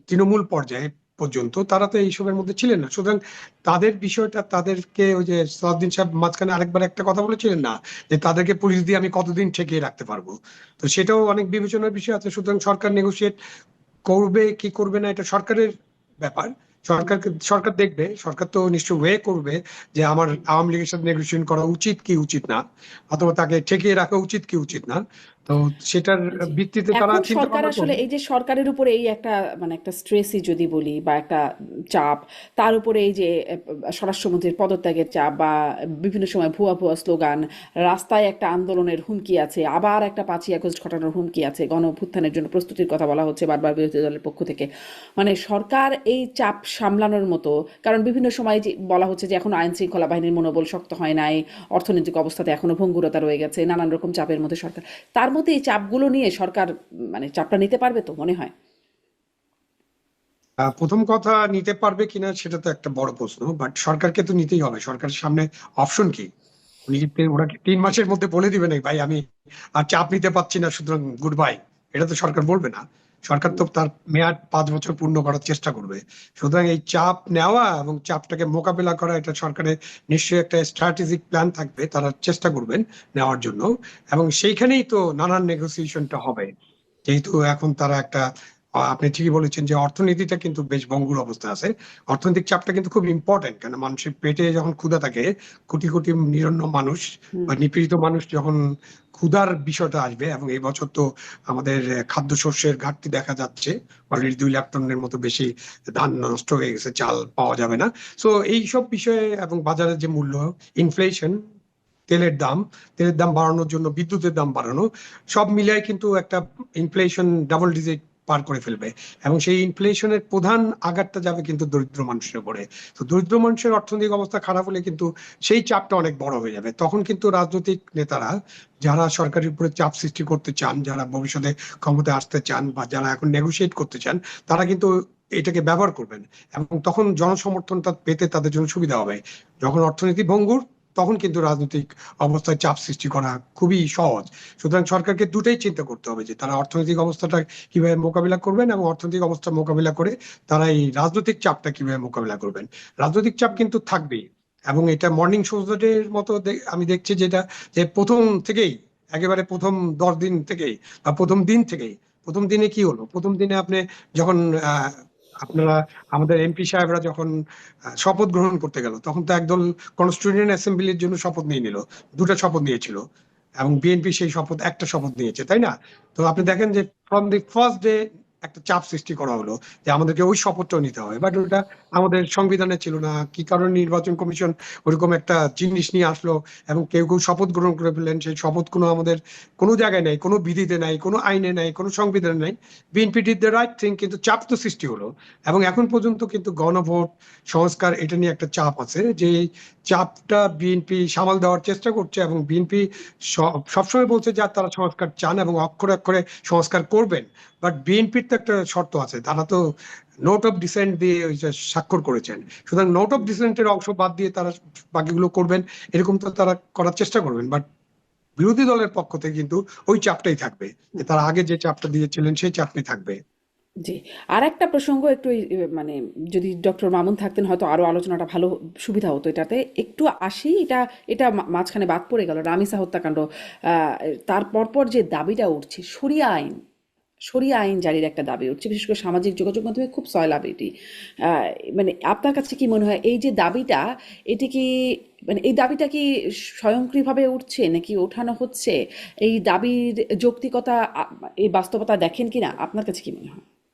তৃণমূল পর্যায়ে পর্যন্ত তারা তো এইসবের মধ্যে ছিলেন না। সুতরাং তাদের বিষয়টা, তাদেরকে ওই যে সালাউদ্দিন সাহেব মাঝখানে আরেকবার একটা কথা বলেছিলেন না, যে তাদেরকে পুলিশ দিয়ে আমি কতদিন ঠেকিয়ে রাখতে পারবো। তো সেটাও অনেক বিবেচনার বিষয় আছে। সুতরাং সরকার নেগোশিয়েট করবে কি করবে না এটা সরকারের ব্যাপার। সরকার দেখবে, সরকার তো নিশ্চয় ওয়ে করবে যে আমার আওয়ামী লীগের সাথে নেগোসিয়েশন করা উচিত কি উচিত না, অথবা তাকে ঠেকিয়ে রাখা উচিত কি উচিত না। তো সেটার জি। ভিত্তিতে তারা এখন চিন্তা সরকার ভাবনা আসলে করবে। এই যে সরকারের উপরে এই একটা মানে একটা স্ট্রেসই যদি বলি বা একটা চাপ, তার উপরে এই যে স্বরাষ্ট্রমন্ত্রীর পদত্যাগের চাপ বা বিভিন্ন সময় ভুয়া ভুয়া স্লোগান, রাস্তায় একটা আন্দোলনের হুমকি আছে, আবার একটা 5ই আগস্ট ঘটানোর হুমকি আছে, গণ অভ্যুত্থানের জন্য প্রস্তুতির কথা বলা হচ্ছে বারবার বিরোধী দলের পক্ষ থেকে। মানে সরকার এই চাপ সামলানোর মতো, কারণ বিভিন্ন সময় যে বলা হচ্ছে যে এখন আইন শৃঙ্খলা বাহিনীর মনোবল শক্ত হয় নাই, অর্থনৈতিক অবস্থাতে এখনো ভঙ্গুরতা রয়ে গেছে, নানান রকম চাপের মধ্যে সরকার, তার মধ্যে এই চাপগুলো নিয়ে সরকার মানে চাপটা নিতে পারবে তো মনে হয়? প্রথম কথা, নিতে পারবে কিনা সেটা তো একটা বড় প্রশ্ন, বাট সরকারকে তো নিতেই হবে। সরকারের সামনে অপশন কি? ওরা কি 3 মাসের মধ্যে বলে দিবে না ভাই আমি আর চাপ নিতে পারছি না সুতরাং গুড বাই? এটা তো সরকার বলবে না। সরকার তো তার মেয়াদ 5 বছর পূর্ণ করার চেষ্টা করবে। সুতরাং এই চাপ নেওয়া এবং চাপটাকে মোকাবেলা করা, এটা সরকারের নিশ্চয়ই একটা স্ট্র্যাটেজিক প্ল্যান থাকবে, তারা চেষ্টা করবেন নেওয়ার জন্য। এবং সেইখানেই তো নানান নেগোসিয়েশনটা হবে। যেহেতু এখন তারা একটা আপনি ঠিকই বলেছেন যে অর্থনীতিটা কিন্তু বেশ ভঙ্গুর অবস্থা আছে। অর্থনৈতিক চাপটা কিন্তু খুব ইম্পর্টেন্ট, কারণ মানুষের পেটে যখন ক্ষুধা থাকে, কোটি কোটি নিরন্ন মানুষ হুম। বা নিপীড়িত মানুষ যখন ক্ষুধার বিষয়টা আসবে, এবং এই বছর তো আমাদের খাদ্যশস্যের ঘাটতি দেখা যাচ্ছে। অলরেডি 2 লাখ টনের মতো বেশি ধান নষ্ট হয়ে গেছে, চাল পাওয়া যাবে না। সো এই সব বিষয়ে এবং বাজারের যে মূল্য, ইনফ্লেশন, তেলের দাম, তেলের দাম বাড়ানোর জন্য বিদ্যুতের দাম বাড়ানো, সব মিলিয়ে কিন্তু একটা ইনফ্লেশন ডাবল ডিজিট পার করে ফেলবে। এবং সেই ইনফ্লেশনের প্রধান আঘাতটা যাবে কিন্তু দরিদ্র মানুষের উপরে। তো দরিদ্র মানুষের অর্থনৈতিক অবস্থা খারাপ হলে কিন্তু সেই চাপটা অনেক বড় হয়ে যাবে। তখন কিন্তু রাজনৈতিক নেতারা, যারা সরকারের উপরে চাপ সৃষ্টি করতে চান, যারা ভবিষ্যতে ক্ষমতায় আসতে চান, বা যারা এখন নেগোশিয়েট করতে চান, তারা কিন্তু এটাকে ব্যবহার করবেন। এবং তখন জনসমর্থনটা পেতে তাদের জন্য সুবিধা হবে। যখন অর্থনীতি ভঙ্গুর, তখন কিন্তু রাজনৈতিক অবস্থায় চাপ সৃষ্টি করা খুবই সহজ। সুতরাং সরকারকে দুটাই চিন্তা করতে হবে, যে তারা অর্থনৈতিক অবস্থাটা কিভাবে মোকাবিলা করবেন, এবং অর্থনৈতিক অবস্থা মোকাবিলা করে তারা এই রাজনৈতিক চাপটা কিভাবে মোকাবিলা করবেন। রাজনৈতিক চাপ কিন্তু থাকবেই। এবং এটা মর্নিং শোজের মতো আমি দেখছি যেটা, যে প্রথম থেকেই, একেবারে প্রথম 10 দিন থেকেই বা প্রথম দিন থেকেই, প্রথম দিনে কি হলো, প্রথম দিনে আপনি যখন আহ আপনারা, আমাদের এমপি সাহেবরা যখন শপথ গ্রহণ করতে গেল, তখন তো একদল কনস্টিটিউয়েন্ট অ্যাসেম্বলির জন্য শপথ নিয়ে নিল, দুটা শপথ নিয়েছিল। এবং বিএনপি সেই শপথ, একটা শপথ নিয়েছে, তাই না? তো আপনি দেখেন যে ফ্রম দি ফার্স্ট ডে একটা চাপ সৃষ্টি করা হলো যে আমাদেরকে ওই শপথটাও নিতে হবে, বাট ওটা আমাদের সংবিধানে ছিল না। কি কারণে নির্বাচন কমিশন ওরকম একটা জিনিস নিয়ে আসলো, এবং কেউ কেউ শপথ গ্রহণ করে ফেললেন, সেই শপথ কোনো আমাদের কোনো জায়গায় নাই, কোনো বিধিতে নাই, কোনো আইনে নাই, কোনো সংবিধানে নাই। BNP did the right thing, কিন্তু চাপ তো সৃষ্টি হলো। এবং এখন পর্যন্ত কিন্তু গণভোট সংস্কার এটা নিয়ে একটা চাপ আছে, যে এই চাপটা বিএনপি সামাল দেওয়ার চেষ্টা করছে। এবং বিএনপি সবসময় বলছে যে তারা সংস্কার চান এবং অক্ষরে অক্ষরে সংস্কার করবেন। বাট বিএনপির তো একটা শর্ত আছে, তারা তো নোট অফ ডিসেন্ট দিয়ে ওই যে স্বাক্ষর করেছেন। সুতরাং নোট অফ ডিসেন্টের অংশ বাদ দিয়ে তারা বাকিগুলো করবেন, এরকম তো তারা করার চেষ্টা করবেন। বাট বিরোধী দলের পক্ষ থেকে কিন্তু ওই চাপটাই থাকবে, যে তারা আগে যে চাপটা দিয়েছিলেন সেই চাপটাই থাকবে। জি। আর একটা প্রসঙ্গ একটু মানে যদি ডক্টর মামুন থাকতেন হয়তো আরো আলোচনাটা ভালো সুবিধা হতো এটাতে। একটু আসি, এটা এটা মাঝখানে বাদ পড়ে গেল রামিসা হত্যাকাণ্ড। তার পরপর যে দাবিটা উঠছে শরিয়া আইন, শরিয়া আইন জারির একটা দাবি উঠছে, বিশেষ করে সামাজিক যোগাযোগ মাধ্যমে খুব সয়লাব এটি। আহ, মানে আপনার কাছে কি মনে হয় এই যে দাবিটা, এটি কি মানে এই দাবিটা কি স্বয়ংক্রিয়ভাবে উঠছে নাকি ওঠানো হচ্ছে? এই দাবির যৌক্তিকতা এই বাস্তবতা দেখেন কিনা, আপনার কাছে কি মনে হয়?